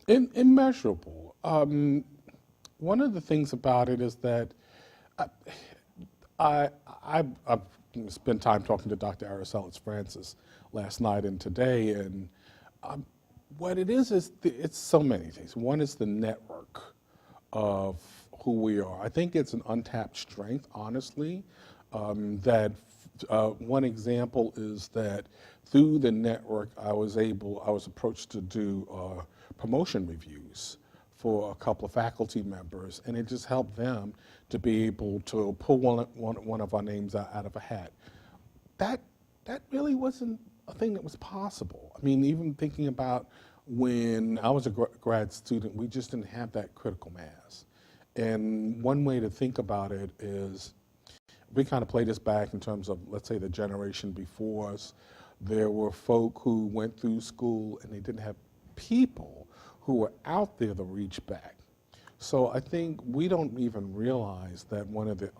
Immeasurable. One of the things about it is that I, I've spent time talking to Dr. Aracelis Francis last night and today, and um, what it is it's so many things. One is the network of who we are. I think it's an untapped strength, honestly. That one example is that through the network, I was approached to do promotion reviews for a couple of faculty members, and it just helped them to be able to pull one of our names out of a hat. That that really wasn't a thing that was possible. I mean, even thinking about when I was a grad student, we just didn't have that critical mass. And one way to think about it is we kind of play this back in terms of, let's say, the generation before us. There were folk who went through school and they didn't have people who were out there to reach back. So I think we don't even realize that one of the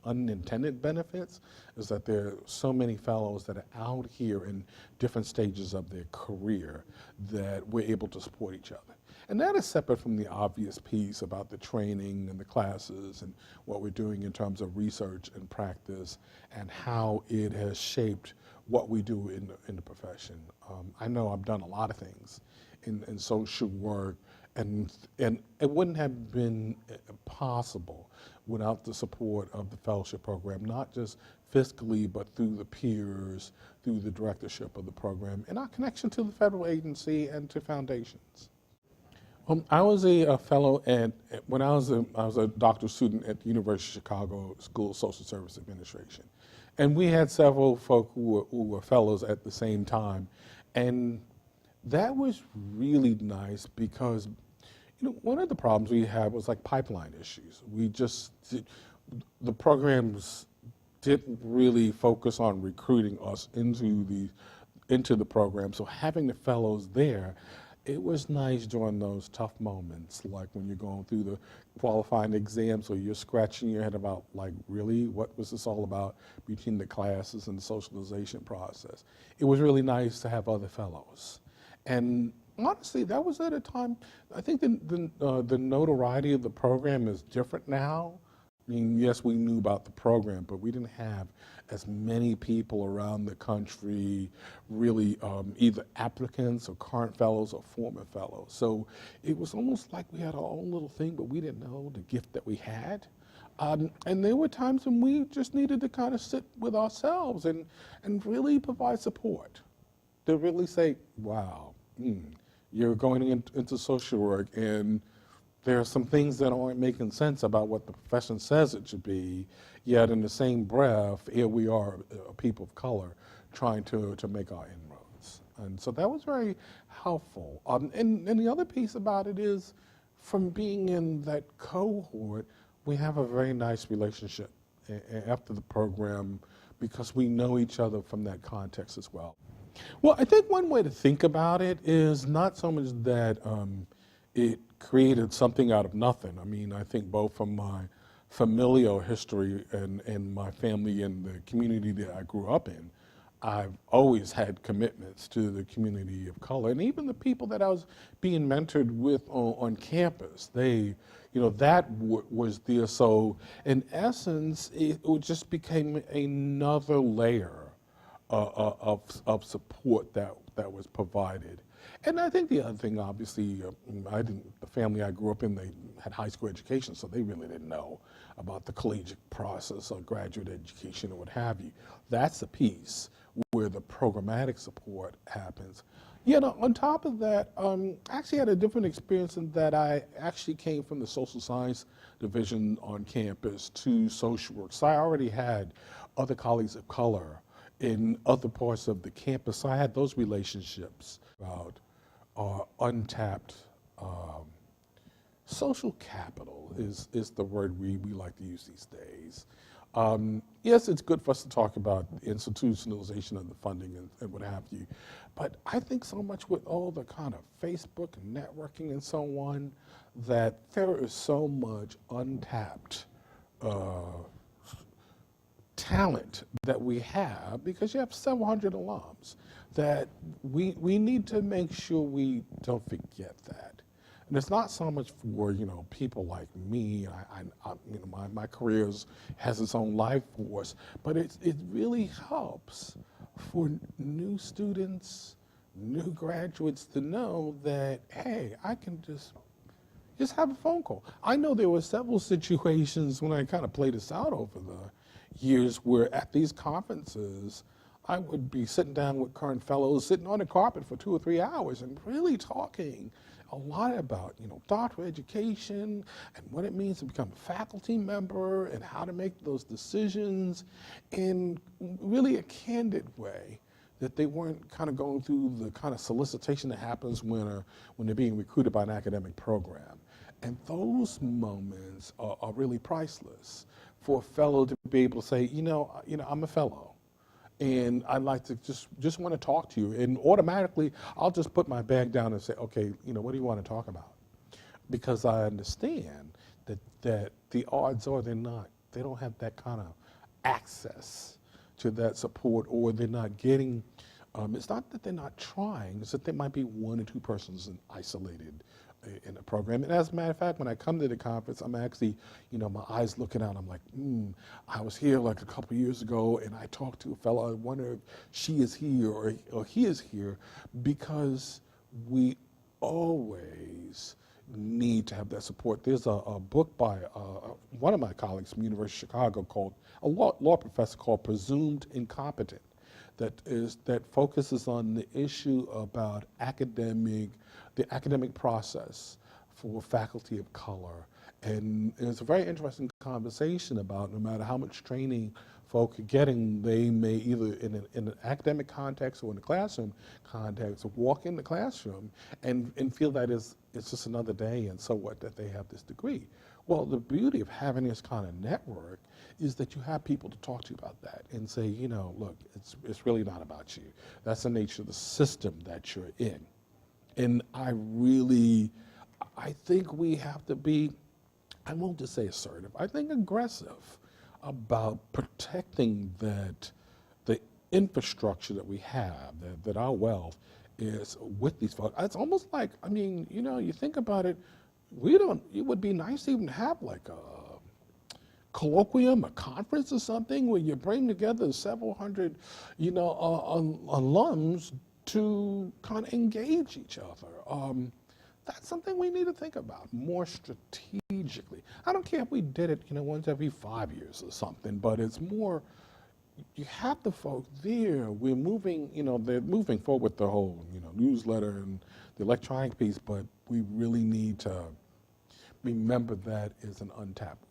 unintended benefits is that there are so many fellows that are out here in different stages of their career that we're able to support each other. And that is separate from the obvious piece about the training and the classes and what we're doing in terms of research and practice and how it has shaped what we do in the profession. I know I've done a lot of things in social work, and it wouldn't have been possible without the support of the fellowship program, not just fiscally, but through the peers, through the directorship of the program, and our connection to the federal agency and to foundations. I was a fellow when I was a doctoral student at the University of Chicago School of Social Service Administration. And we had several folk who were fellows at the same time. And that was really nice because, one of the problems we had was like pipeline issues. The programs didn't really focus on recruiting us into the program. So having the fellows there, it was nice during those tough moments, like when you're going through the qualifying exams or you're scratching your head about, like, really, what was this all about between the classes and the socialization process. It was really nice to have other fellows. And honestly, that was at a time, I think the notoriety of the program is different now. I mean, yes, we knew about the program, but we didn't have as many people around the country, really either applicants or current fellows or former fellows. So it was almost like we had our own little thing, but we didn't know the gift that we had. And there were times when we just needed to kind of sit with ourselves and really provide support, to really say, wow, you're going into social work, and there are some things that aren't making sense about what the profession says it should be, yet in the same breath, here we are, a people of color, trying to make our inroads. And so that was very helpful. And the other piece about it is, from being in that cohort, we have a very nice relationship after the program because we know each other from that context as well. Well, I think one way to think about it is not so much that it created something out of nothing. I mean, I think both from my familial history and my family and the community that I grew up in, I've always had commitments to the community of color, and even the people that I was being mentored with on campus. That was there. So in essence, it just became another layer of support that was provided. And I think the other thing, obviously, the family I grew up in, they had high school education, so they really didn't know about the collegiate process or graduate education or what have you. That's the piece where the programmatic support happens. On top of that, I actually had a different experience in that I actually came from the social science division on campus to social work. So I already had other colleagues of color in other parts of the campus. So I had those relationships about untapped social capital is the word we like to use these days. Yes, it's good for us to talk about the institutionalization of the funding and what have you, but I think so much with all the kind of Facebook and networking and so on, that there is so much untapped talent that we have, because you have several hundred alums, that we need to make sure we don't forget that. And it's not so much for, people like me. My career has its own life force, but it really helps for new students, new graduates to know that, hey, I can just have a phone call. I know there were several situations when I kind of played this out over the years where at these conferences, I would be sitting down with current fellows, sitting on the carpet for 2 or 3 hours and really talking a lot about, doctoral education and what it means to become a faculty member and how to make those decisions in really a candid way, that they weren't kind of going through the kind of solicitation that happens when they're being recruited by an academic program. And those moments are really priceless for a fellow to be able to say, I'm a fellow. And I'd like to just want to talk to you. And automatically, I'll just put my bag down and say, okay, what do you want to talk about? Because I understand that the odds are they don't have that kind of access to that support, or they're not getting, it's not that they're not trying, it's that there might be 1 or 2 persons isolated in the program. And as a matter of fact, when I come to the conference, I'm actually, my eyes looking out, I'm like, I was here like a couple years ago and I talked to a fellow, I wonder if she is here or he is here, because we always need to have that support. There's a book by one of my colleagues from University of Chicago called, a law professor called Presumed Incompetent, that focuses on the issue about the academic process for faculty of color. And it's a very interesting conversation about no matter how much training folk are getting, they may either in an academic context or in a classroom context walk in the classroom and feel that it's just another day and so what that they have this degree. Well, the beauty of having this kind of network is that you have people to talk to about that and say, look, it's really not about you. That's the nature of the system that you're in. And I think we have to be, I won't just say assertive, I think aggressive about protecting the infrastructure that we have, that our wealth is with these folks. It's almost like, you think about it, it would be nice to even have like a colloquium, a conference or something where you bring together several hundred, alums to kind of engage each other. That's something we need to think about more strategically. I don't care if we did it, once every 5 years or something, but it's more, you have the folk there. We're moving, they're moving forward with the whole, newsletter and the electronic piece, but we really need to remember that is an untapped